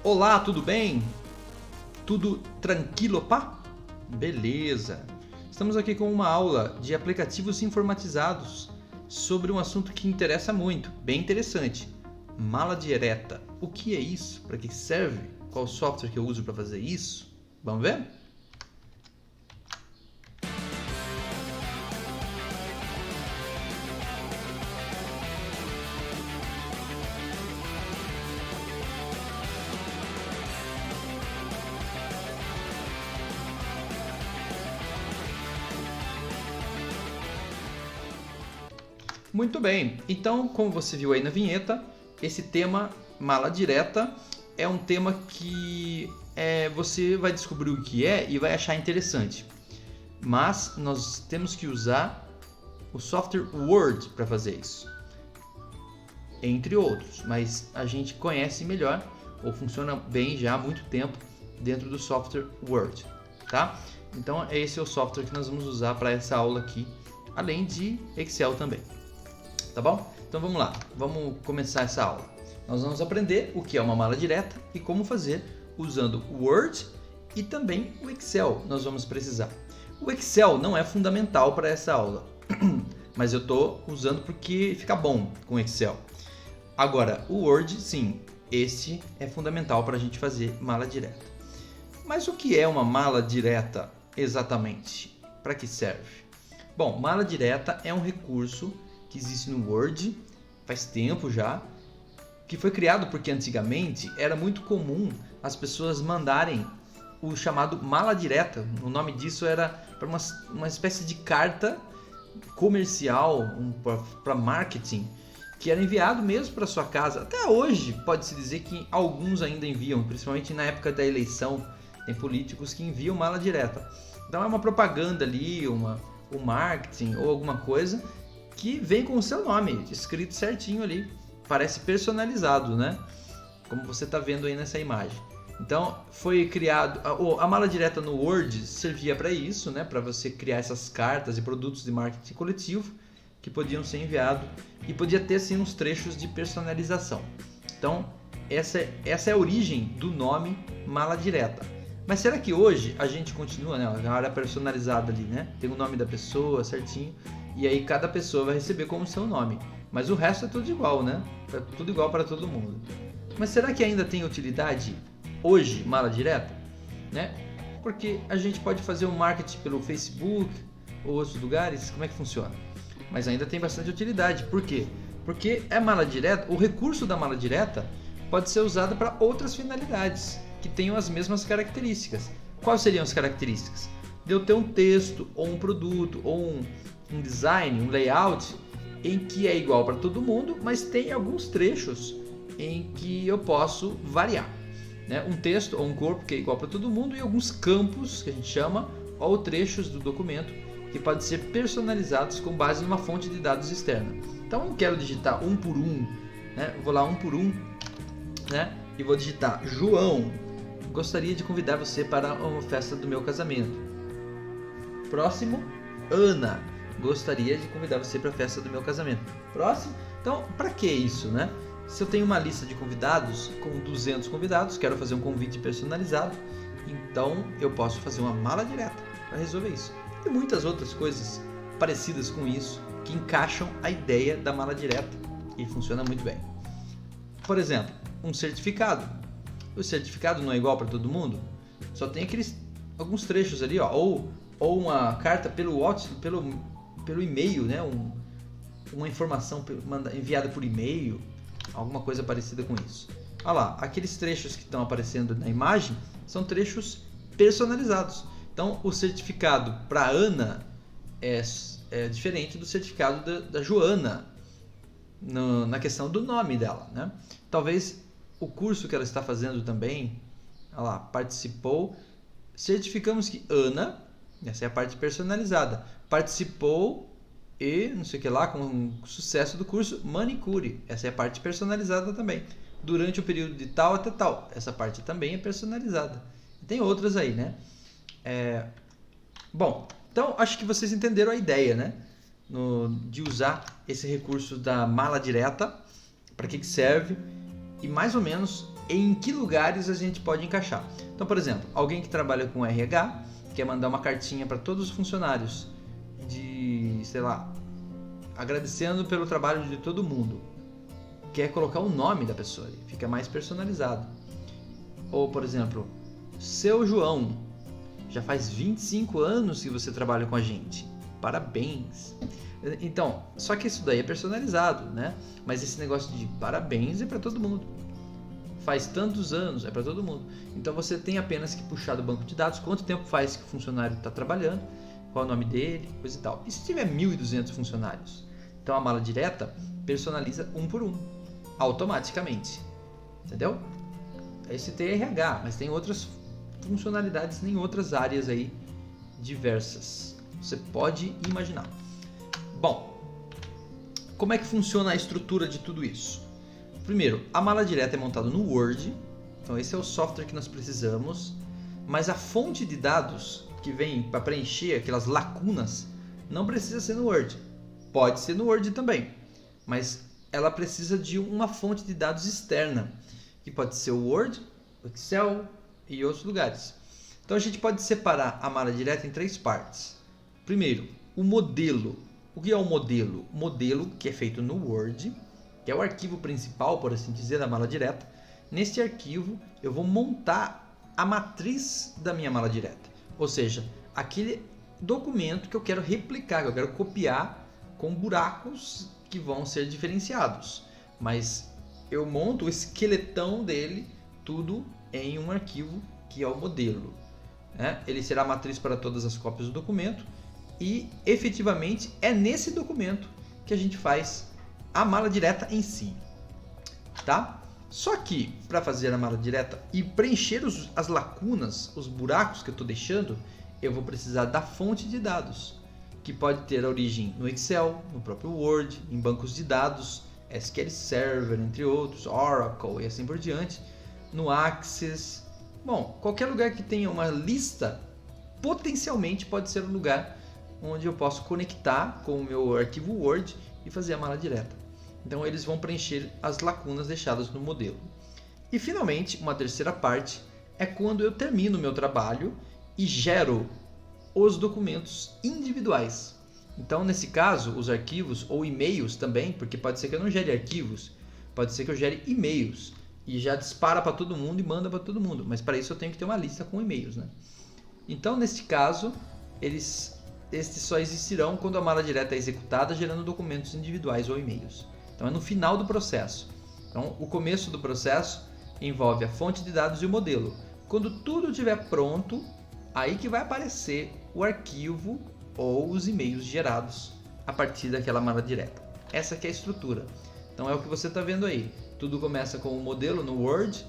Olá, tudo bem? Tudo tranquilo, pá? Beleza. Estamos aqui com uma aula de aplicativos informatizados sobre um assunto que interessa muito, bem interessante. Mala direta. O que é isso? Para que serve? Qual software que eu uso para fazer isso? Vamos ver? Muito bem, então como você viu aí na vinheta, esse tema mala direta é um tema que você vai descobrir o que é e vai achar interessante. Mas nós temos que usar o software Word para fazer isso, entre outros, mas a gente conhece melhor ou funciona bem já há muito tempo dentro do software Word, tá? Então esse é o software que nós vamos usar para essa aula aqui, além de Excel também. Tá bom? Então vamos lá, vamos começar essa aula. Nós vamos aprender o que é uma mala direta e como fazer usando o Word e também o Excel nós vamos precisar. O Excel não é fundamental para essa aula, mas eu estou usando porque fica bom com o Excel. Agora, o Word, sim, esse é fundamental para a gente fazer mala direta. Mas o que é uma mala direta exatamente? Para que serve? Bom, mala direta é um recurso que existe no Word, faz tempo já, que foi criado porque antigamente era muito comum as pessoas mandarem o chamado mala direta. O nome disso era para uma espécie de carta comercial, para marketing, que era enviado mesmo para sua casa. Até hoje pode-se dizer que alguns ainda enviam, principalmente na época da eleição, tem políticos que enviam mala direta. Então é uma propaganda ali, um marketing ou alguma coisa que vem com o seu nome, escrito certinho ali, parece personalizado, né? Como você está vendo aí nessa imagem. Então, foi criado, a mala direta no Word servia para isso, né? Para você criar essas cartas e produtos de marketing coletivo que podiam ser enviados e podia ter sim uns trechos de personalização. Então, essa é a origem do nome mala direta. Mas será que hoje a gente continua, né? A área personalizada ali, né? Tem o nome da pessoa certinho. E aí cada pessoa vai receber como seu nome. Mas o resto é tudo igual, né? É tudo igual para todo mundo. Mas será que ainda tem utilidade hoje, mala direta? Né? Porque a gente pode fazer um marketing pelo Facebook ou outros lugares. Como é que funciona? Mas ainda tem bastante utilidade. Por quê? Porque é mala direta, o recurso da mala direta pode ser usado para outras finalidades que tenham as mesmas características. Quais seriam as características? De eu ter um texto, ou um produto, ou um design, um layout em que é igual para todo mundo, mas tem alguns trechos em que eu posso variar, né? Um texto ou um corpo que é igual para todo mundo e alguns campos que a gente chama ou trechos do documento que podem ser personalizados com base numa fonte de dados externa. Então eu quero digitar um por um, né? Eu vou lá um por um, né? E vou digitar João, gostaria de convidar você para uma festa do meu casamento. Próximo, Ana, gostaria de convidar você para a festa do meu casamento. Próximo. Então, para que isso, né? Se eu tenho uma lista de convidados com 200 convidados, quero fazer um convite personalizado, então eu posso fazer uma mala direta para resolver isso. E muitas outras coisas parecidas com isso que encaixam a ideia da mala direta e funciona muito bem. Por exemplo, um certificado. O certificado não é igual para todo mundo? Só tem alguns trechos ali, ó, ou uma carta pelo WhatsApp, pelo e-mail, né? Uma informação enviada por e-mail, alguma coisa parecida com isso. Olha lá, aqueles trechos que estão aparecendo na imagem são trechos personalizados. Então, o certificado para Ana é diferente do certificado da Joana, na questão do nome dela, né? Talvez o curso que ela está fazendo também, olha lá, participou, certificamos que Ana, essa é a parte personalizada, participou e não sei o que lá, com sucesso do curso manicure, essa é a parte personalizada também, durante o período de tal até tal, essa parte também é personalizada. E tem outras aí, né? Bom, então acho que vocês entenderam a ideia, né? De usar esse recurso da mala direta, para que serve, e mais ou menos em que lugares a gente pode encaixar. Então, por exemplo, alguém que trabalha com RH quer mandar uma cartinha para todos os funcionários de, sei lá, agradecendo pelo trabalho de todo mundo. Quer colocar o nome da pessoa, fica mais personalizado. Ou, por exemplo, seu João, já faz 25 anos que você trabalha com a gente. Parabéns. Então, só que isso daí é personalizado, né? Mas esse negócio de parabéns é para todo mundo. Faz tantos anos, é para todo mundo. Então você tem apenas que puxar do banco de dados quanto tempo faz que o funcionário está trabalhando, qual é o nome dele, coisa e tal. E se tiver 1.200 funcionários? Então a mala direta personaliza um por um, automaticamente. Entendeu? Esse tem RH, mas tem outras funcionalidades em outras áreas aí diversas. Você pode imaginar. Bom, como é que funciona a estrutura de tudo isso? Primeiro, a mala direta é montada no Word, então esse é o software que nós precisamos, mas a fonte de dados que vem para preencher aquelas lacunas não precisa ser no Word. Pode ser no Word também, mas ela precisa de uma fonte de dados externa, que pode ser o Word, o Excel e outros lugares. Então a gente pode separar a mala direta em 3 partes. Primeiro, o modelo. O que é o modelo? O modelo que é feito no Word, que é o arquivo principal, por assim dizer, da mala direta. Neste arquivo eu vou montar a matriz da minha mala direta, ou seja, aquele documento que eu quero replicar, que eu quero copiar com buracos que vão ser diferenciados, mas eu monto o esqueletão dele tudo em um arquivo que é o modelo, né? Ele será a matriz para todas as cópias do documento e efetivamente é nesse documento que a gente faz a mala direta em si, tá? Só que para fazer a mala direta e preencher as lacunas, os buracos que eu estou deixando, eu vou precisar da fonte de dados, que pode ter origem no Excel, no próprio Word, em bancos de dados, SQL Server, entre outros, Oracle e assim por diante, no Access. Bom, qualquer lugar que tenha uma lista, potencialmente pode ser um lugar onde eu posso conectar com o meu arquivo Word e fazer a mala direta. Então eles vão preencher as lacunas deixadas no modelo. E finalmente, uma terceira parte é quando eu termino o meu trabalho e gero os documentos individuais. Então nesse caso, os arquivos ou e-mails também, porque pode ser que eu não gere arquivos, pode ser que eu gere e-mails e já dispara para todo mundo e manda para todo mundo, mas para isso eu tenho que ter uma lista com e-mails, né? Então neste caso, estes só existirão quando a mala direta é executada gerando documentos individuais ou e-mails. Então é no final do processo. Então o começo do processo envolve a fonte de dados e o modelo. Quando tudo estiver pronto, aí que vai aparecer o arquivo ou os e-mails gerados a partir daquela mala direta. Essa que é a estrutura. Então é o que você está vendo aí. Tudo começa com o modelo no Word,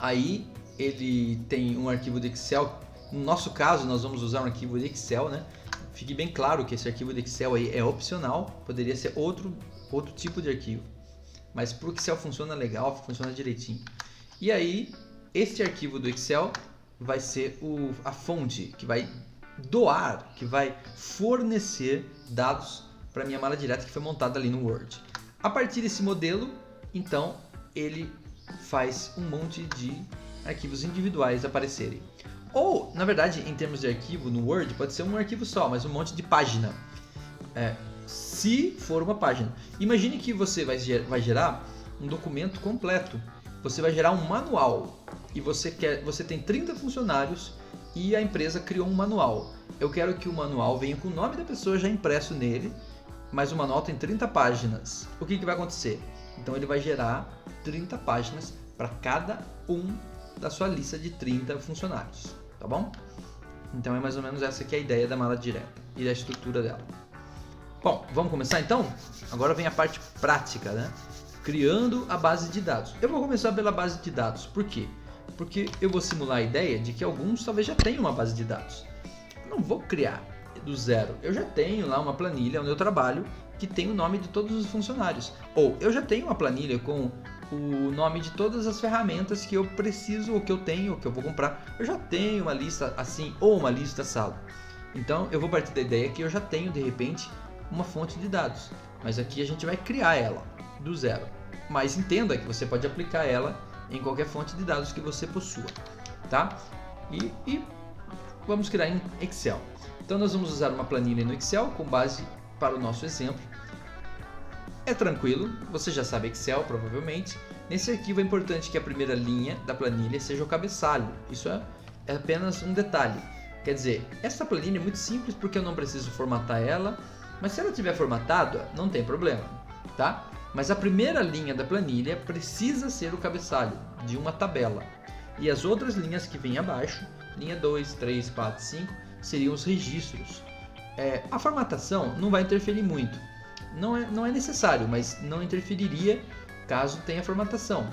aí ele tem um arquivo de Excel. No nosso caso, nós vamos usar um arquivo de Excel, né? Fique bem claro que esse arquivo de Excel aí é opcional, poderia ser outro tipo de arquivo, mas para o Excel funciona legal, funciona direitinho. E aí, este arquivo do Excel vai ser a fonte que vai doar, que vai fornecer dados para a minha mala direta que foi montada ali no Word. A partir desse modelo, então, ele faz um monte de arquivos individuais aparecerem. Ou, na verdade, em termos de arquivo no Word, pode ser um arquivo só, mas um monte de página. Se for uma página. Imagine que você vai gerar um documento completo. Você vai gerar um manual e você tem 30 funcionários e a empresa criou um manual. Eu quero que o manual venha com o nome da pessoa já impresso nele, mas o manual tem 30 páginas. O que vai acontecer? Então ele vai gerar 30 páginas para cada um da sua lista de 30 funcionários, tá bom? Então é mais ou menos essa que é a ideia da mala direta e da estrutura dela. Bom, vamos começar então? Agora vem a parte prática, né? Criando a base de dados. Eu vou começar pela base de dados. Por quê? Porque eu vou simular a ideia de que alguns talvez já tenham uma base de dados. Eu não vou criar do zero. Eu já tenho lá uma planilha onde eu trabalho que tem o nome de todos os funcionários. Ou eu já tenho uma planilha com o nome de todas as ferramentas que eu preciso, ou que eu tenho, ou que eu vou comprar. Eu já tenho uma lista assim, ou uma lista salvo. Então eu vou partir da ideia que eu já tenho de repente uma fonte de dados, mas aqui a gente vai criar ela do zero. Mas entenda que você pode aplicar ela em qualquer fonte de dados que você possua, tá? E vamos criar em Excel. Então nós vamos usar uma planilha no Excel com base para o nosso exemplo. É tranquilo, você já sabe Excel provavelmente. Nesse arquivo é importante que a primeira linha da planilha seja o cabeçalho. Isso é apenas um detalhe. Quer dizer, essa planilha é muito simples porque eu não preciso formatar ela, mas se ela estiver formatada, não tem problema, tá? Mas a primeira linha da planilha precisa ser o cabeçalho de uma tabela. E as outras linhas que vêm abaixo, linha 2, 3, 4, 5, seriam os registros. A formatação não vai interferir muito. Não é necessário, mas não interferiria caso tenha formatação.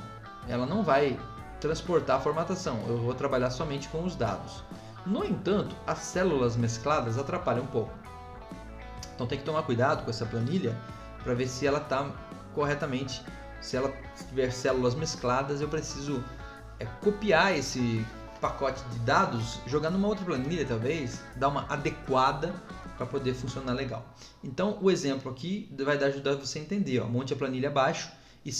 Ela não vai transportar a formatação, eu vou trabalhar somente com os dados. No entanto, as células mescladas atrapalham um pouco. Então tem que tomar cuidado com essa planilha para ver se ela está corretamente. Se ela tiver células mescladas, eu preciso copiar esse pacote de dados, jogar numa outra planilha talvez, dar uma adequada para poder funcionar legal. Então o exemplo aqui vai ajudar você a entender. Monte a planilha abaixo e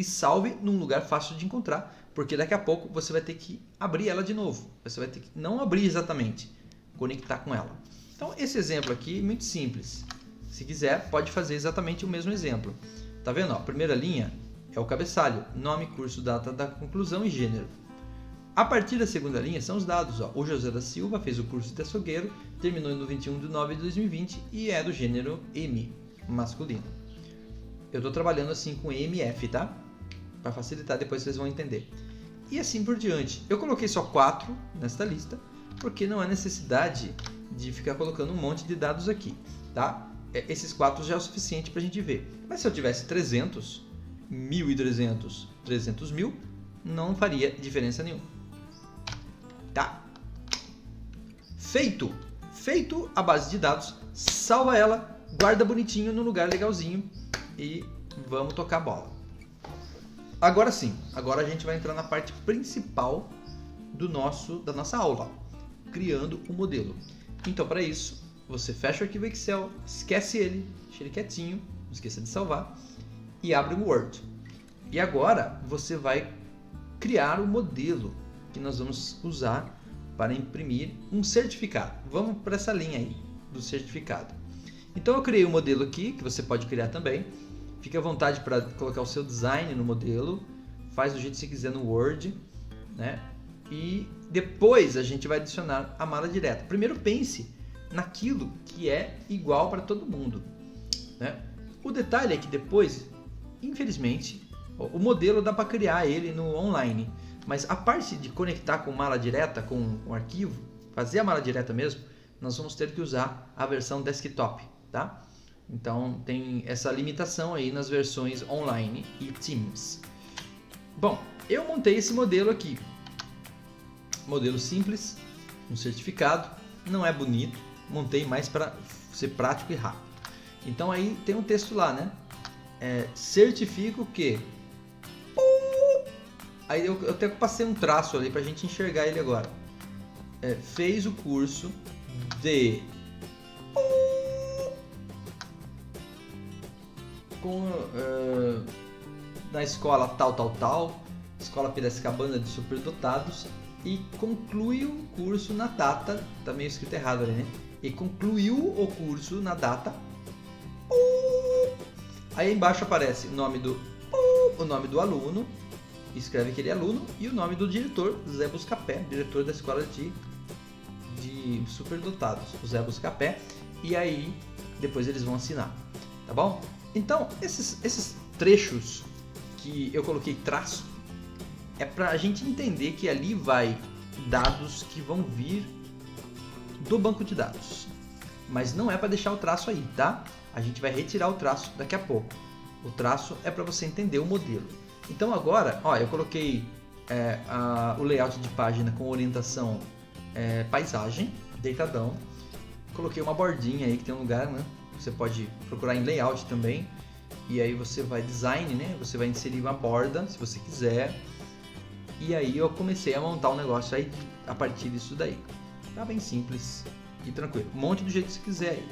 salve num lugar fácil de encontrar, porque daqui a pouco você vai ter que abrir ela de novo. Você vai ter que não abrir exatamente, conectar com ela. Então esse exemplo aqui é muito simples. Se quiser, pode fazer exatamente o mesmo exemplo. Tá vendo? A primeira linha é o cabeçalho, nome, curso, data da conclusão e gênero. A partir da segunda linha são os dados. O José da Silva fez o curso de açougueiro, terminou no 21/9/2020 e é do gênero M, masculino. Eu estou trabalhando assim com EMF, tá? Para facilitar, depois vocês vão entender. E assim por diante. Eu coloquei só 4 nesta lista, porque não há necessidade de ficar colocando um monte de dados aqui, tá? Esses 4 já é o suficiente para a gente ver. Mas se eu tivesse 300, 1.300, 300.000, não faria diferença nenhuma. Tá? Feito a base de dados, salva ela, guarda bonitinho no lugar legalzinho e vamos tocar a bola. Agora sim, agora a gente vai entrar na parte principal da nossa aula, criando o modelo. Então para isso, você fecha o arquivo Excel, esquece ele, deixa ele quietinho, não esqueça de salvar e abre o Word. E agora você vai criar o modelo que nós vamos usar para imprimir um certificado. Vamos para essa linha aí do certificado. Então eu criei um modelo aqui, que você pode criar também. Fique à vontade para colocar o seu design no modelo. Faz do jeito que você quiser no Word, né? E depois a gente vai adicionar a mala direta. Primeiro pense naquilo que é igual para todo mundo, né? O detalhe é que depois, infelizmente, o modelo dá para criar ele no online. Mas a parte de conectar com mala direta, com o arquivo, fazer a mala direta mesmo, nós vamos ter que usar a versão desktop, tá? Então tem essa limitação aí nas versões online e Teams. Bom, eu montei esse modelo aqui. Modelo simples, um certificado, não é bonito, montei mais para ser prático e rápido. Então aí tem um texto lá, né? Certifico que... Aí eu até passei um traço ali pra gente enxergar ele agora. Fez o curso de... na escola tal, Escola Piracicabana de Superdotados, e conclui o curso na data, tá meio escrito errado ali, né? E concluiu o curso na data. Aí embaixo aparece o nome do aluno, escreve que ele é aluno, e o nome do diretor, Zé Buscapé, diretor da escola de superdotados, o Zé Buscapé, e aí depois eles vão assinar, tá bom? Então, esses trechos que eu coloquei traço, é pra a gente entender que ali vai dados que vão vir do banco de dados, mas não é para deixar o traço aí, tá? A gente vai retirar o traço daqui a pouco. O traço é para você entender o modelo. Então agora, ó, eu coloquei o layout de página com orientação paisagem, deitadão. Coloquei uma bordinha aí que tem um lugar, né? Você pode procurar em layout também. E aí você vai design, né? Você vai inserir uma borda, se você quiser. E aí eu comecei a montar um negócio aí a partir disso daí. Tá bem simples e tranquilo. Monte do jeito que você quiser aí.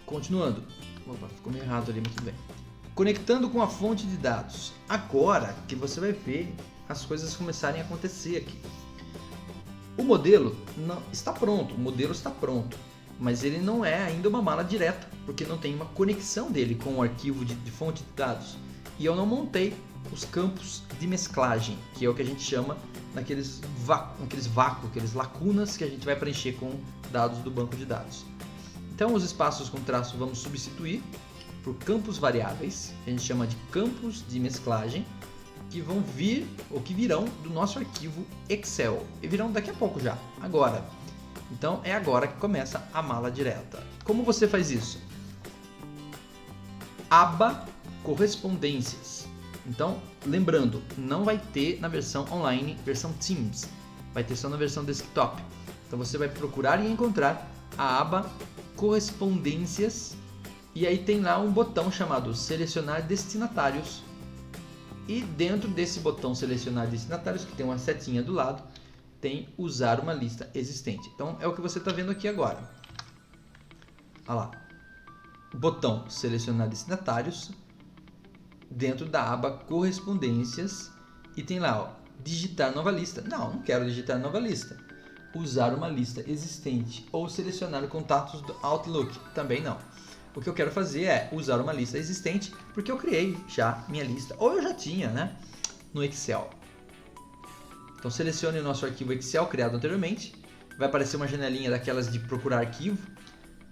Continuando. Opa, ficou meio errado ali, mas tudo bem. conectando com a fonte de dados. Agora que você vai ver as coisas começarem a acontecer aqui. O modelo não está pronto, o modelo está pronto, mas ele não é ainda uma mala direta, porque não tem uma conexão dele com o arquivo de fonte de dados. E eu não montei os campos de mesclagem, que é o que a gente chama naqueles vácuos, aquelas lacunas que a gente vai preencher com dados do banco de dados. Então os espaços com traço vamos substituir por campos variáveis, que a gente chama de campos de mesclagem, que vão vir, ou que virão do nosso arquivo Excel. E virão daqui a pouco já, agora. Então é agora que começa a mala direta. Como você faz isso? Aba correspondências. Então, lembrando, não vai ter na versão online, versão Teams. Vai ter só na versão desktop. Então você vai procurar e encontrar a aba correspondências. E aí tem lá um botão chamado selecionar destinatários. E dentro desse botão selecionar destinatários, que tem uma setinha do lado, tem usar uma lista existente. Então é o que você está vendo aqui agora. Olha lá. Botão selecionar destinatários dentro da aba correspondências e tem lá, ó, digitar nova lista. Não quero digitar nova lista. Usar uma lista existente ou selecionar contatos do Outlook. Também não. O que eu quero fazer é usar uma lista existente, porque eu criei já minha lista, ou eu já tinha, né, no Excel. Então selecione o nosso arquivo Excel criado anteriormente, vai aparecer uma janelinha daquelas de procurar arquivo,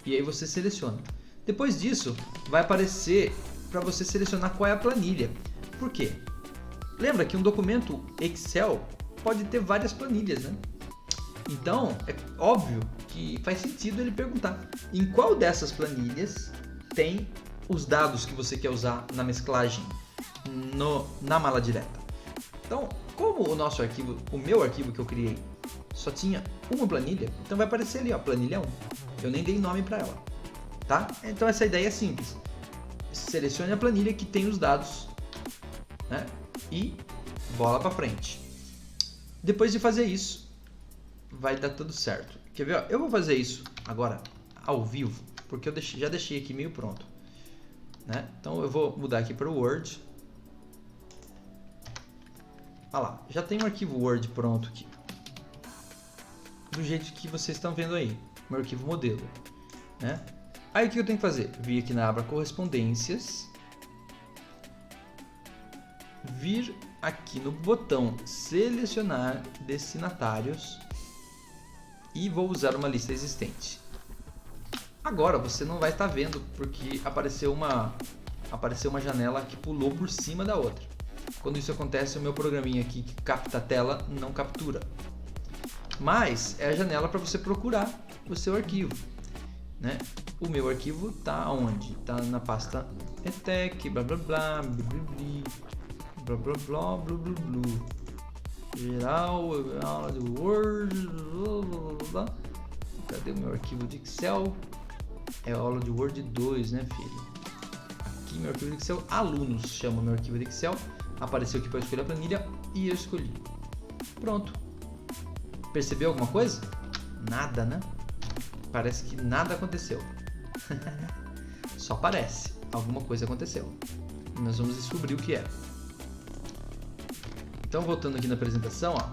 e aí você seleciona. Depois disso, vai aparecer para você selecionar qual é a planilha. Por quê? Lembra que um documento Excel pode ter várias planilhas, né? Então, é óbvio que faz sentido ele perguntar em qual dessas planilhas tem os dados que você quer usar na mesclagem na mala direta. Então, como o nosso arquivo, o meu arquivo que eu criei, só tinha uma planilha, então vai aparecer ali, ó, planilha 1. Eu nem dei nome para ela, tá? Então essa ideia é simples. Selecione a planilha que tem os dados, né? E bola para frente. Depois de fazer isso, vai dar tudo certo. Quer ver? Ó, eu vou fazer isso agora ao vivo, porque eu já deixei aqui meio pronto, né? Então eu vou mudar aqui para o Word. Olha lá, já tem um arquivo Word pronto aqui, do jeito que vocês estão vendo aí, meu arquivo modelo, né? Aí o que eu tenho que fazer? Vir aqui na aba correspondências, vir aqui no botão selecionar destinatários e vou usar uma lista existente. Agora você não vai estar vendo porque apareceu uma janela que pulou por cima da outra. Quando isso acontece, o meu programinha aqui que capta a tela não captura. Mas é a janela para você procurar o seu arquivo, né? O meu arquivo está onde? Está na pasta etec, blá blá blá, blá blá blá, blá blá blá, geral, aula do Word, blá blá blá. Cadê o meu arquivo de Excel? É a aula de Word 2, né, filho? Aqui meu arquivo de Excel, alunos, chama meu arquivo de Excel. Apareceu aqui para escolher a planilha e eu escolhi. Pronto. Percebeu alguma coisa? Nada, né? Parece que nada aconteceu. Só parece. Alguma coisa aconteceu. E nós vamos descobrir o que é. Então, voltando aqui na apresentação, ó.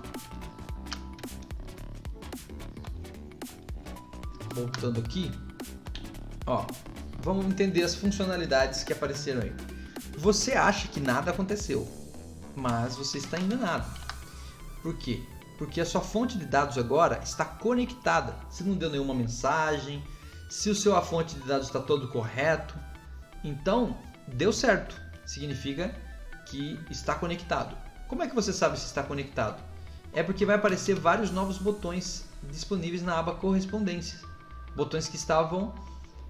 Voltando aqui, ó. Vamos entender as funcionalidades que apareceram aí. Você acha que nada aconteceu, mas você está enganado. Por quê? Porque a sua fonte de dados agora está conectada. Se não deu nenhuma mensagem, se a fonte de dados está todo correto, então deu certo. Significa que está conectado. Como é que você sabe se está conectado? É porque vai aparecer vários novos botões disponíveis na aba correspondências. Botões que estavam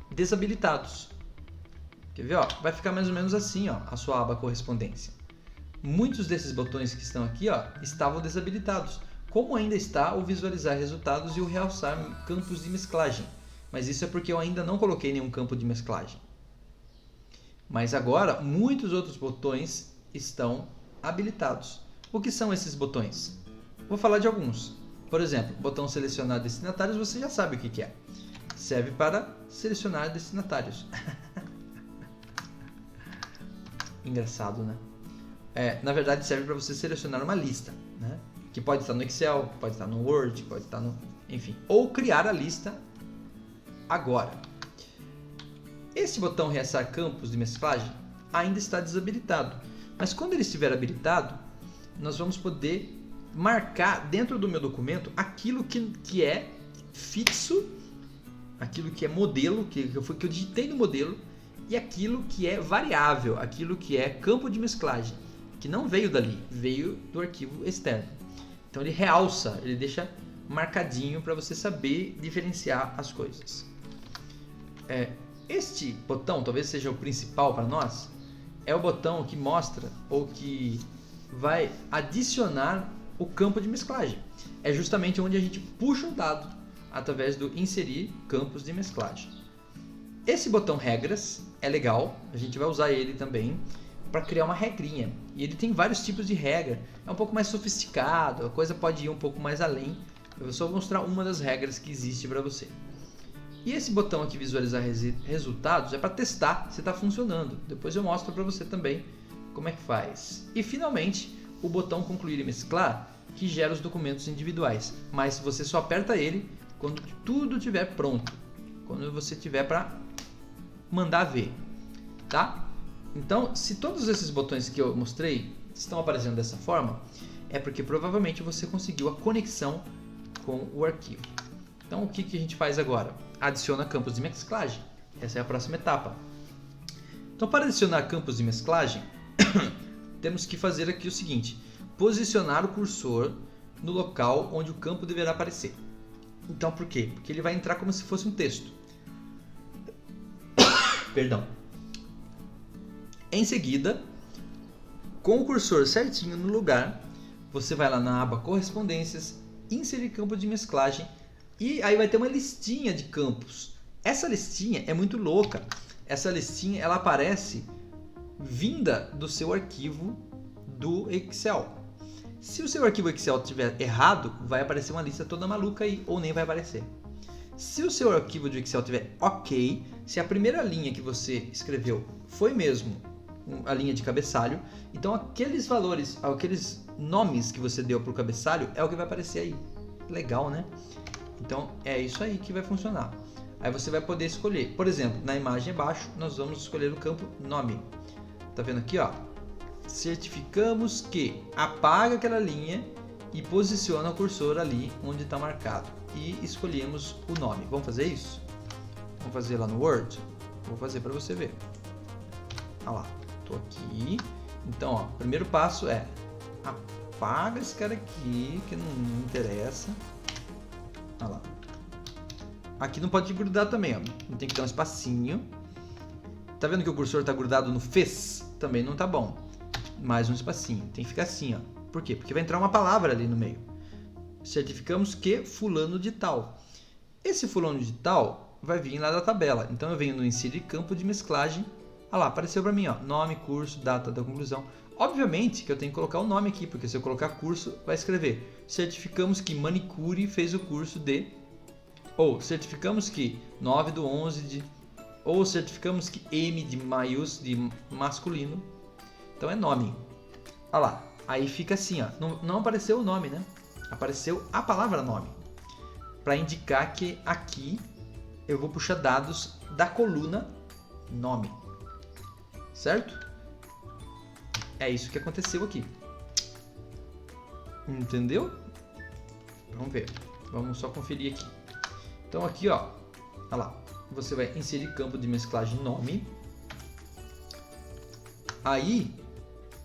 desabilitados. Quer ver? Ó? Vai ficar mais ou menos assim, ó, a sua aba correspondência. Muitos desses botões que estão aqui, ó, estavam desabilitados. Como ainda está o visualizar resultados e o realçar campos de mesclagem. Mas isso é porque eu ainda não coloquei nenhum campo de mesclagem. Mas agora, muitos outros botões estão habilitados. O que são esses botões? Vou falar de alguns. Por exemplo, botão selecionar destinatários, você já sabe o que é. Serve para selecionar destinatários. Engraçado, né? Na verdade serve para você selecionar uma lista, né? Que pode estar no Excel, pode estar no Word, pode estar no... enfim. Ou criar a lista agora. Esse botão reaçar campos de mesclagem ainda está desabilitado. Mas quando ele estiver habilitado, nós vamos poder marcar dentro do meu documento aquilo que é fixo, aquilo que é modelo, que eu digitei no modelo, e aquilo que é variável, aquilo que é campo de mesclagem, que não veio dali, veio do arquivo externo. Então ele realça, ele deixa marcadinho para você saber diferenciar as coisas. Este botão, talvez seja o principal para nós, é o botão que mostra ou que vai adicionar o campo de mesclagem. É justamente onde a gente puxa o dado através do inserir campos de mesclagem. Esse botão regras é legal, a gente vai usar ele também para criar uma regrinha. E ele tem vários tipos de regra, é um pouco mais sofisticado, a coisa pode ir um pouco mais além. Eu vou só mostrar uma das regras que existe para você. E esse botão aqui, visualizar resultados, é para testar se está funcionando. Depois eu mostro para você também como é que faz. E finalmente, o botão concluir e mesclar, que gera os documentos individuais. Mas você só aperta ele quando tudo estiver pronto. Quando você tiver para mandar ver. Tá? Então, se todos esses botões que eu mostrei estão aparecendo dessa forma, é porque provavelmente você conseguiu a conexão com o arquivo. Então, o que a gente faz agora? Adiciona campos de mesclagem. Essa é a próxima etapa. Então, para adicionar campos de mesclagem, temos que fazer aqui o seguinte: posicionar o cursor no local onde o campo deverá aparecer. Então, por quê? Porque ele vai entrar como se fosse um texto. Perdão. Em seguida, com o cursor certinho no lugar, você vai lá na aba Correspondências, inserir campo de mesclagem, e aí vai ter uma listinha de campos. Essa listinha é muito louca. Essa listinha ela aparece vinda do seu arquivo do Excel. Se o seu arquivo Excel estiver errado, vai aparecer uma lista toda maluca aí, ou nem vai aparecer. Se o seu arquivo de Excel estiver ok, se a primeira linha que você escreveu foi mesmo a linha de cabeçalho, então aqueles valores, aqueles nomes que você deu para o cabeçalho é o que vai aparecer aí. Legal, né? Então é isso aí que vai funcionar. Aí você vai poder escolher, por exemplo, na imagem abaixo nós vamos escolher o campo nome. Tá vendo aqui, ó? Certificamos que apaga aquela linha e posiciona o cursor ali onde está marcado. E escolhemos o nome. Vamos fazer isso? Vamos fazer lá no Word? Vou fazer para você ver. Olha lá, tô aqui. Então, ó, o primeiro passo é apaga esse cara aqui que não interessa. Olha lá. Aqui não pode grudar também, ó. Tem que dar um espacinho. Tá vendo que o cursor tá grudado no fez? Também não tá bom. Mais um espacinho. Tem que ficar assim, ó. Por quê? Porque vai entrar uma palavra ali no meio. Certificamos que fulano de tal. Esse fulano de tal vai vir lá da tabela. Então eu venho no inserir campo de mesclagem. Olha lá, apareceu para mim, ó. Nome, curso, data da conclusão. Obviamente que eu tenho que colocar o nome aqui, porque se eu colocar curso, vai escrever certificamos que manicure fez o curso de... Ou certificamos que 9/11 de... Ou certificamos que M de de masculino. Então é nome. Olha lá. Aí fica assim, ó. Não apareceu o nome, né? Apareceu a palavra nome. Para indicar que aqui eu vou puxar dados da coluna nome. Certo? É isso que aconteceu aqui. Entendeu? Vamos ver. Vamos só conferir aqui. Então aqui, ó. Olha lá. Você vai inserir campo de mesclagem nome. Aí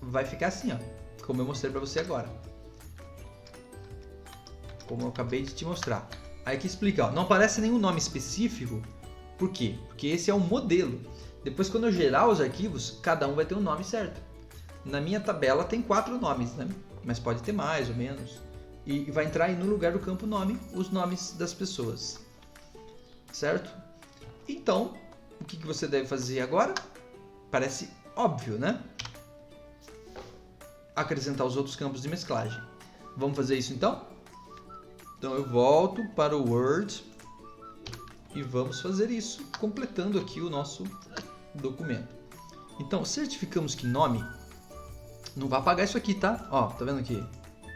vai ficar assim, ó. Como eu mostrei para você agora. Como eu acabei de te mostrar. Aí que explica, ó. Não aparece nenhum nome específico. Por quê? Porque esse é um modelo. Depois, quando eu gerar os arquivos, cada um vai ter um nome certo. Na minha tabela tem 4 nomes, né? Mas pode ter mais ou menos. E vai entrar aí no lugar do campo nome os nomes das pessoas. Certo? Então, o que você deve fazer agora? Parece óbvio, né? Acrescentar os outros campos de mesclagem. Vamos fazer isso então? Então eu volto para o Word e vamos fazer isso, completando aqui o nosso documento. Então, certificamos que nome não vai apagar isso aqui, tá? Ó, tá vendo aqui?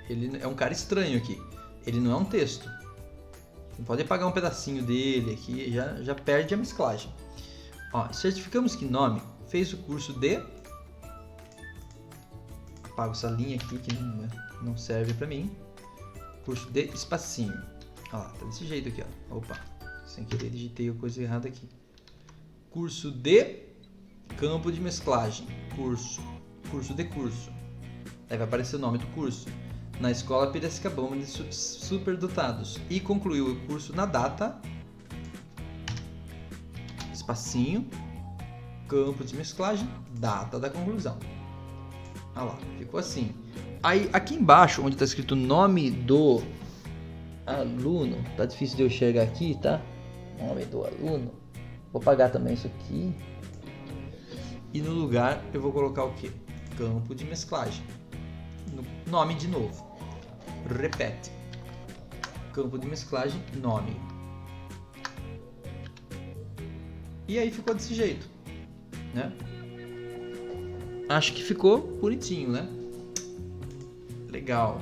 Ele é um cara estranho aqui. Ele não é um texto. Não pode apagar um pedacinho dele aqui, já perde a mesclagem. Ó, certificamos que nome fez o curso de... Apago essa linha aqui que não serve pra mim. Curso de espacinho. Ó, tá desse jeito aqui, ó. Opa, sem querer digitei a coisa errada aqui. Curso de campo de mesclagem. Curso de curso. Aí vai aparecer o nome do curso. Na Escola Piracicabana de Superdotados. E concluiu o curso na data. Espacinho. Campo de mesclagem. Data da conclusão. Olha lá, ficou assim. Aí aqui embaixo, onde está escrito nome do aluno, tá difícil de eu enxergar aqui, tá? Nome do aluno. Vou apagar também isso aqui. E no lugar eu vou colocar o que? Campo de mesclagem. Nome de novo. Repete. Campo de mesclagem, nome. E aí ficou desse jeito, né? Acho que ficou bonitinho, né? Legal.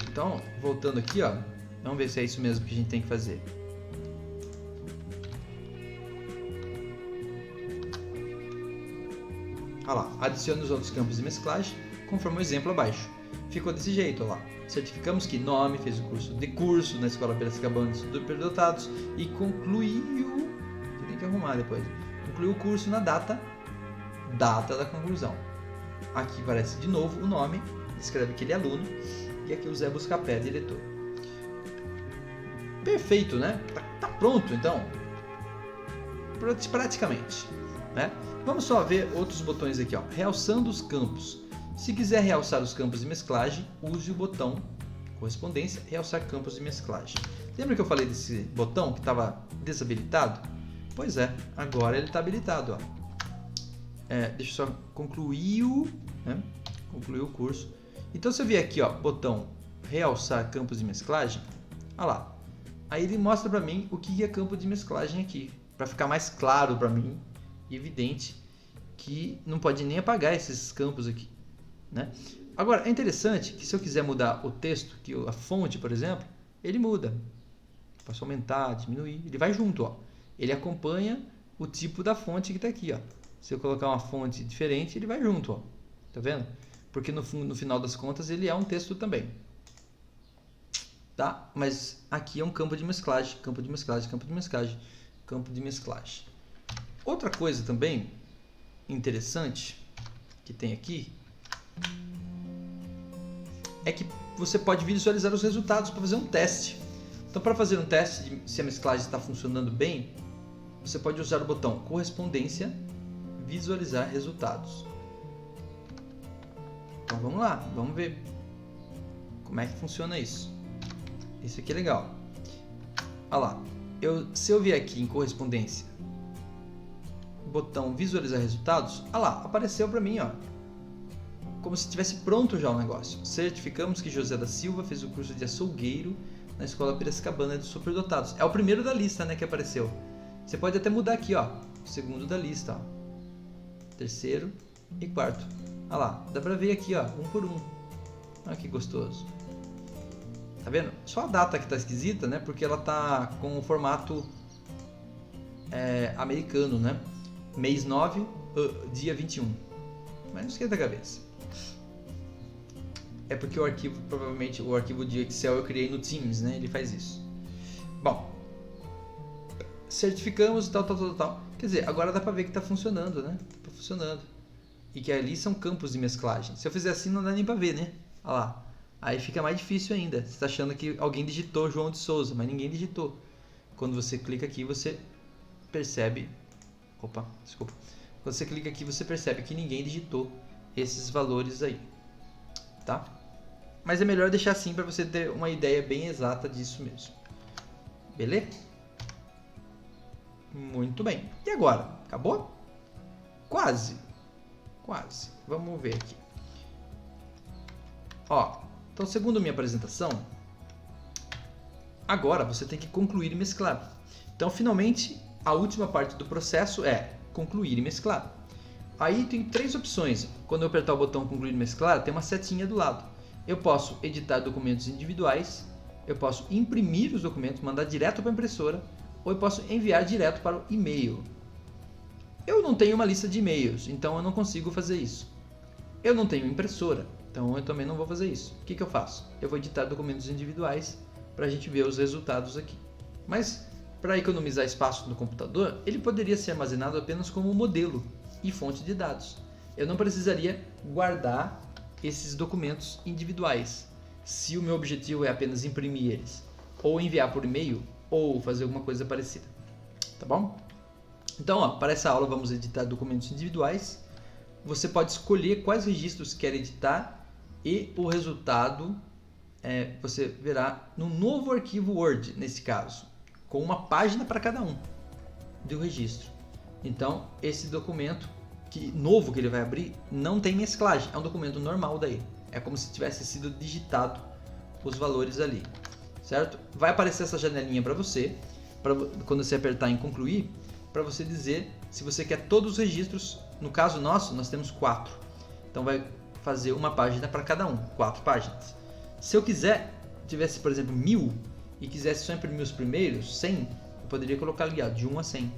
Então, voltando aqui, ó. Vamos ver se é isso mesmo que a gente tem que fazer. Olha lá. Adicione os outros campos de mesclagem, conforme o exemplo abaixo. Ficou desse jeito, olha lá. Certificamos que nome fez o curso na Escola Piracicabana de Superdotados e concluiu... Tem que arrumar depois. Concluiu o curso na data da conclusão. Aqui aparece de novo o nome, escreve que ele é aluno, e aqui o Zé Buscapé, diretor. Perfeito, né? Tá pronto, então. Praticamente, né? Vamos só ver outros botões aqui, ó. Realçando os campos. Se quiser realçar os campos de mesclagem, use o botão correspondência, realçar campos de mesclagem. Lembra que eu falei desse botão que estava desabilitado? Pois é, agora ele está habilitado, ó. Deixa eu só concluir né? Concluir o curso. Então se eu vier aqui, ó, botão realçar campos de mesclagem, olha lá. Aí ele mostra para mim o que é campo de mesclagem aqui, para ficar mais claro para mim e evidente que não pode nem apagar esses campos aqui, né? Agora é interessante que se eu quiser mudar o texto, que a fonte, por exemplo, ele muda. Posso aumentar, diminuir, ele vai junto, ó. Ele acompanha o tipo da fonte que está aqui, ó. Se eu colocar uma fonte diferente, ele vai junto, ó. Tá vendo? Porque no final das contas ele é um texto também. Tá? Mas aqui é um campo de mesclagem, campo de mesclagem, campo de mesclagem, campo de mesclagem. Outra coisa também interessante que tem aqui é que você pode visualizar os resultados para fazer um teste. Então, para fazer um teste de se a mesclagem está funcionando bem, você pode usar o botão correspondência, visualizar resultados. Então vamos lá, vamos ver como é que funciona isso. Isso aqui é legal. Olha lá, se eu vier aqui em correspondência, botão visualizar resultados, olha lá, apareceu para mim, ó, como se estivesse pronto já o negócio. Certificamos que José da Silva fez o curso de açougueiro na Escola Piracicabana de Superdotados. É o primeiro da lista, né, que apareceu. Você pode até mudar aqui, ó, o segundo da lista, ó. Terceiro e quarto. Olha lá, dá pra ver aqui, ó, um por um. Olha que gostoso. Tá vendo? Só a data que tá esquisita, né? Porque ela tá com o formato americano, né? Mês 9, dia 21. Mas não esquenta a cabeça. É porque o arquivo, provavelmente, o arquivo de Excel eu criei no Teams, né? Ele faz isso. Bom, certificamos e tal. Quer dizer, agora dá pra ver que tá funcionando, né? Tá funcionando. E que ali são campos de mesclagem. Se eu fizer assim, não dá nem pra ver, né? Olha lá. Aí fica mais difícil ainda. Você tá achando que alguém digitou João de Souza, mas ninguém digitou. Quando você clica aqui, você percebe... Opa, desculpa. Quando você clica aqui, você percebe que ninguém digitou esses valores aí. Tá? Mas é melhor deixar assim para você ter uma ideia bem exata disso mesmo. Beleza? Muito bem. E agora? Acabou? Quase. Quase. Vamos ver aqui. Ó, então segundo minha apresentação, agora você tem que concluir e mesclar. Então finalmente a última parte do processo é concluir e mesclar. Aí tem 3 opções. Quando eu apertar o botão concluir mesclar, tem uma setinha do lado. Eu posso editar documentos individuais, eu posso imprimir os documentos, mandar direto para a impressora, ou eu posso enviar direto para o e-mail. Eu não tenho uma lista de e-mails, então eu não consigo fazer isso. Eu não tenho impressora, então eu também não vou fazer isso. O que eu faço? Eu vou editar documentos individuais para a gente ver os resultados aqui. Mas, para economizar espaço no computador, ele poderia ser armazenado apenas como modelo e fonte de dados. Eu não precisaria guardar esses documentos individuais, se o meu objetivo é apenas imprimir eles, ou enviar por e-mail, ou fazer alguma coisa parecida. Tá bom? Então, para essa aula vamos editar documentos individuais. Você pode escolher quais registros quer editar e o resultado você verá no novo arquivo Word, nesse caso, com uma página para cada um do registro. Então, esse documento novo que ele vai abrir não tem mesclagem, é um documento normal daí. É como se tivesse sido digitado os valores ali, certo? Vai aparecer essa janelinha para você, quando você apertar em concluir, para você dizer se você quer todos os registros. No caso nosso, nós temos 4. Então vai fazer uma página para cada um, 4 páginas. Se eu tivesse, por exemplo, 1000 e quisesse só imprimir os primeiros 100, eu poderia colocar ali, de 1 a 100.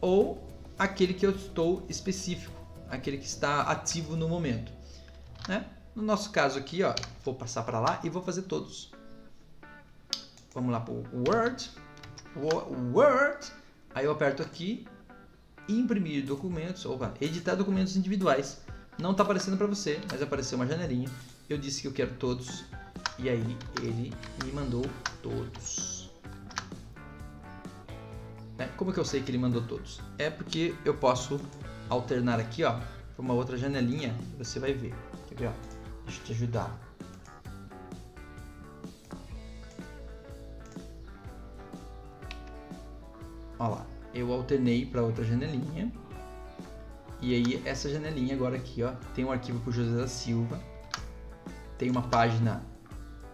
Ou aquele que eu estou específico, aquele que está ativo no momento, né? No nosso caso aqui, vou passar para lá e vou fazer todos. Vamos lá para o Word. Aí eu aperto aqui, imprimir documentos, editar documentos individuais. Não está aparecendo para você, mas apareceu uma janelinha. Eu disse que eu quero todos e aí ele me mandou todos. Como que eu sei que ele mandou todos? É porque eu posso alternar aqui, para uma outra janelinha. Você vai ver. Quer ver? Deixa eu te ajudar. Olha lá, eu alternei para outra janelinha. E aí essa janelinha agora aqui, tem um arquivo para o José da Silva. Tem uma página,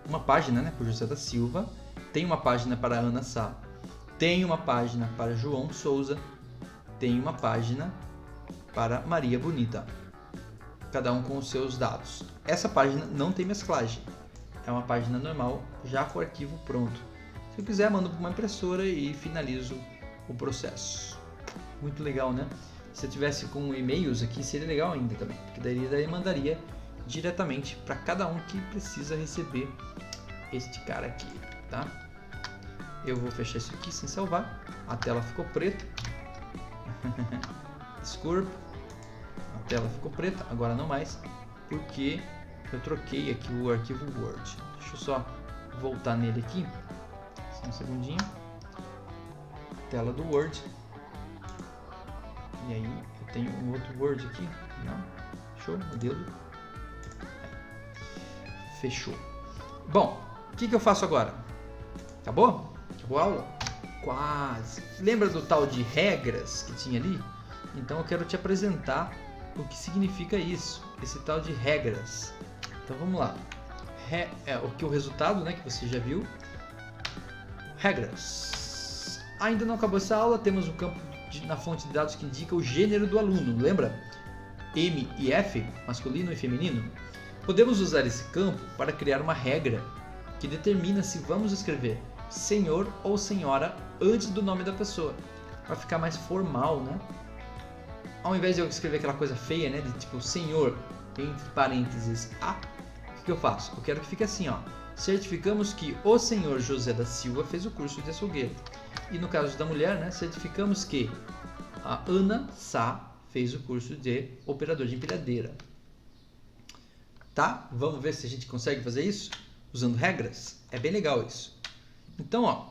para o José da Silva. Tem uma página para a Ana Sá. Tem uma página para João Souza. Tem uma página para Maria Bonita. Cada um com os seus dados. Essa página não tem mesclagem. É uma página normal, já com o arquivo pronto. Se eu quiser, mando para uma impressora e finalizo o processo. Muito legal, né? Se eu tivesse com e-mails aqui, seria legal ainda também. Porque daí mandaria diretamente para cada um que precisa receber este cara aqui, tá? Eu vou fechar isso aqui sem salvar. A tela ficou preta. Desculpa. A tela ficou preta, agora não mais, porque eu troquei aqui o arquivo Word. Deixa eu só voltar nele aqui. Só um segundinho. Tela do Word. E aí eu tenho um outro Word aqui. Não? Show? Modelo. Fechou. Bom, o que eu faço agora? Acabou? Acabou a aula? Quase. Lembra do tal de regras que tinha ali? Então eu quero te apresentar o que significa isso, esse tal de regras. Então vamos lá. O resultado, que você já viu. Regras. Ainda não acabou essa aula, temos o campo na fonte de dados que indica o gênero do aluno, lembra? M e F, masculino e feminino. Podemos usar esse campo para criar uma regra que determina se vamos escrever senhor ou senhora antes do nome da pessoa, para ficar mais formal, né? Ao invés de eu escrever aquela coisa feia, né, de tipo senhor, entre parênteses A, o que eu faço? Eu quero que fique assim, certificamos que o senhor José da Silva fez o curso de açougueiro. E no caso da mulher, né, certificamos que a Ana Sá fez o curso de operador de empilhadeira. Tá? Vamos ver se a gente consegue fazer isso usando regras? É bem legal isso. Então,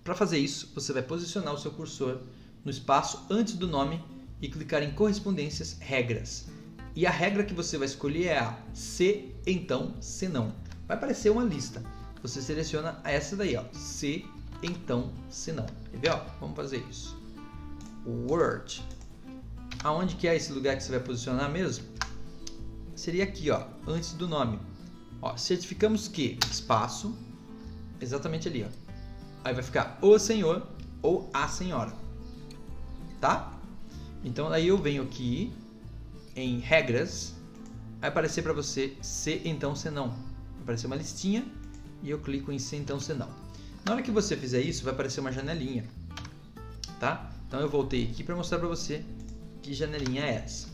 para fazer isso, você vai posicionar o seu cursor no espaço antes do nome e clicar em correspondências, regras. E a regra que você vai escolher é a se, então, se não. Vai aparecer uma lista. Você seleciona essa daí, se, então, se não. Quer ver? Vamos fazer isso. Word. Aonde que é esse lugar que você vai posicionar mesmo? Seria aqui, antes do nome. Certificamos que, espaço, exatamente ali, Aí vai ficar o senhor ou a senhora. Tá? Então aí eu venho aqui em regras, vai aparecer para você se então se não. Vai aparecer uma listinha e eu clico em se então se não. Na hora que você fizer isso, vai aparecer uma janelinha, tá? Então eu voltei aqui para mostrar para você que janelinha é essa.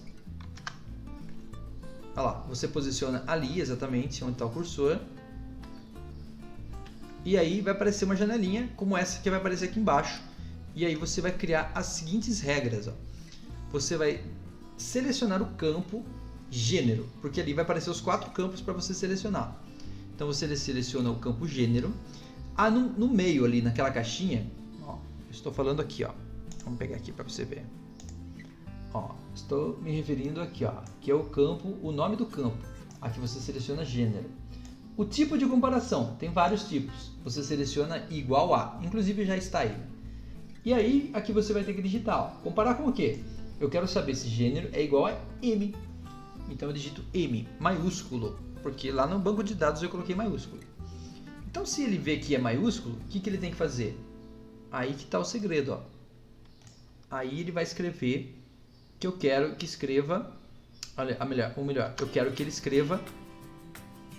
Olha lá, você posiciona ali exatamente onde está o cursor. E aí vai aparecer uma janelinha como essa que vai aparecer aqui embaixo. E aí você vai criar as seguintes regras. Ó. Você vai selecionar o campo gênero, porque ali vai aparecer os 4 campos para você selecionar. Então você seleciona o campo gênero. No meio ali, naquela caixinha, ó, eu estou falando aqui, ó. Vamos pegar aqui para você ver. Ó, estou me referindo aqui, ó, que é o campo, o nome do campo. Aqui você seleciona gênero. O tipo de comparação, tem vários tipos. Você seleciona igual a, inclusive já está aí. E aí, aqui você vai ter que digitar, ó, comparar com o quê? Eu quero saber se gênero é igual a M. Então eu digito M, maiúsculo, porque lá no banco de dados eu coloquei maiúsculo. Então se ele vê que é maiúsculo, o que ele tem que fazer? Aí que está o segredo, ó. Aí ele vai escrever que eu quero que escreva, olha, ou melhor, eu quero que ele escreva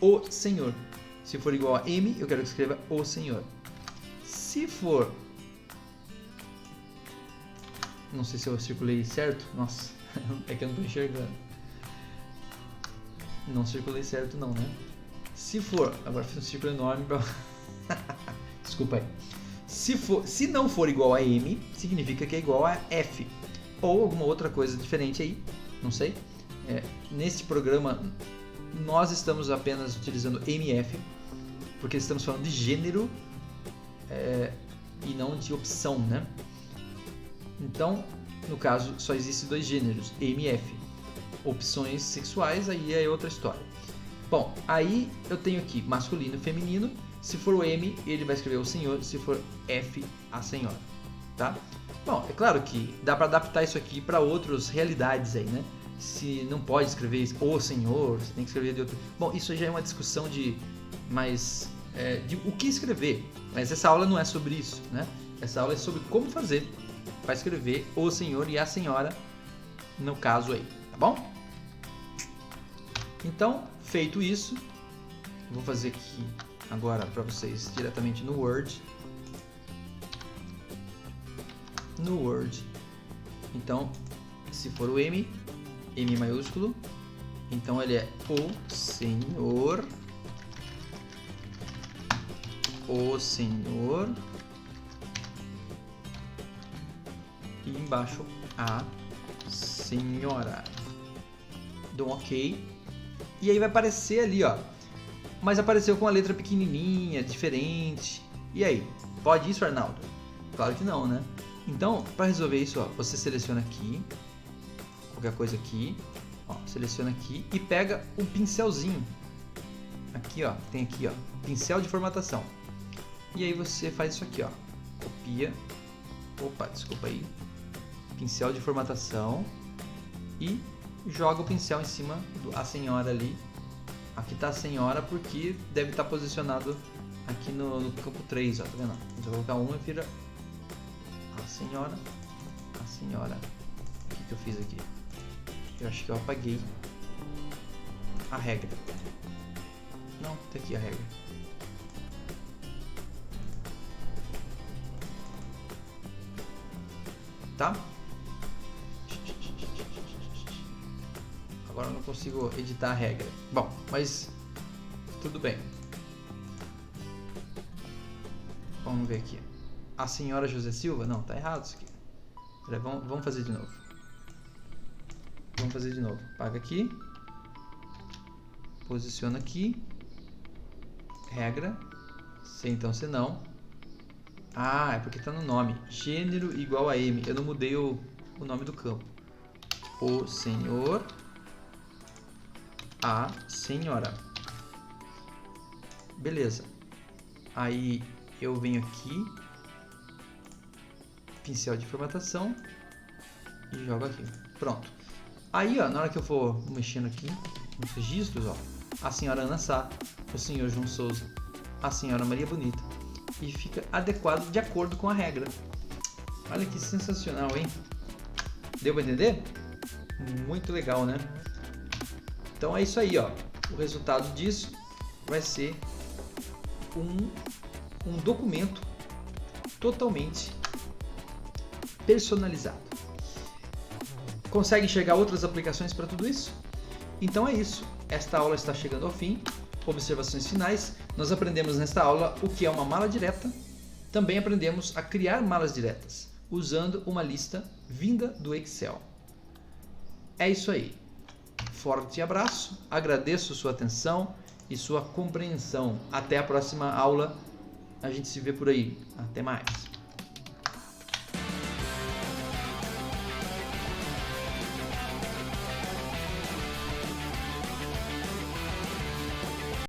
o senhor. Se for igual a M, eu quero que escreva o senhor. Se for, não sei se eu circulei certo, nossa, é que eu não estou enxergando. Não circulei certo não, né? Se for, agora fiz um círculo enorme pra... Desculpa aí. Se não for igual a M, significa que é igual a F. Ou alguma outra coisa diferente aí, não sei. Nesse programa, nós estamos apenas utilizando MF, porque estamos falando de gênero e não de opção, né? Então, no caso, só existem 2 gêneros, M e F. Opções sexuais, aí é outra história. Bom, aí eu tenho aqui masculino e feminino. Se for o M, ele vai escrever o senhor. Se for F, a senhora. Tá? Bom, é claro que dá para adaptar isso aqui para outras realidades aí, né? Se não pode escrever o senhor, você tem que escrever de outro... Bom, isso já é uma discussão de o que escrever. Mas essa aula não é sobre isso, né? Essa aula é sobre como fazer para escrever o senhor e a senhora no caso aí, tá bom? Então, feito isso, vou fazer aqui agora para vocês diretamente no Word. No Word. Então, se for o M maiúsculo, então ele é o senhor, e embaixo a senhora. Dou um OK. E aí vai aparecer ali, ó. Mas apareceu com a letra pequenininha, diferente. E aí? Pode isso, Arnaldo? Claro que não, né? Então, para resolver isso, ó, você seleciona aqui, qualquer coisa aqui, ó, seleciona aqui e pega um pincelzinho. Aqui, ó, tem aqui, ó, pincel de formatação. E aí você faz isso aqui, ó. Copia. Opa, desculpa aí. Pincel de formatação e joga o pincel em cima da senhora ali. Aqui tá a senhora porque deve estar posicionado aqui no campo 3, ó, tá vendo? Então eu vou colocar 1 e vira a senhora. O que eu fiz aqui? Eu acho que eu apaguei a regra. Não, tá aqui a regra. Tá? Agora eu não consigo editar a regra. Bom, mas tudo bem. Vamos ver aqui. A senhora José Silva? Não, tá errado isso aqui. Peraí, vamos fazer de novo. Paga aqui. Posiciona aqui. Regra. Se então, se não. Ah, é porque tá no nome. Gênero igual a M. Eu não mudei o nome do campo. O senhor... a senhora. Beleza. Aí eu venho aqui, pincel de formatação e jogo aqui. Pronto. Aí, ó, na hora que eu for mexendo aqui nos registros, ó, a senhora Ana Sá, o senhor João Souza, a senhora Maria Bonita, e fica adequado de acordo com a regra. Olha que sensacional, hein? Deu para entender? Muito legal, né? Então é isso aí, ó. O resultado disso vai ser um documento totalmente personalizado. Consegue enxergar outras aplicações para tudo isso? Então é isso. Esta aula está chegando ao fim. Observações finais. Nós aprendemos nesta aula o que é uma mala direta. Também aprendemos a criar malas diretas usando uma lista vinda do Excel. É isso aí. Forte abraço. Agradeço sua atenção e sua compreensão. Até a próxima aula. A gente se vê por aí. Até mais.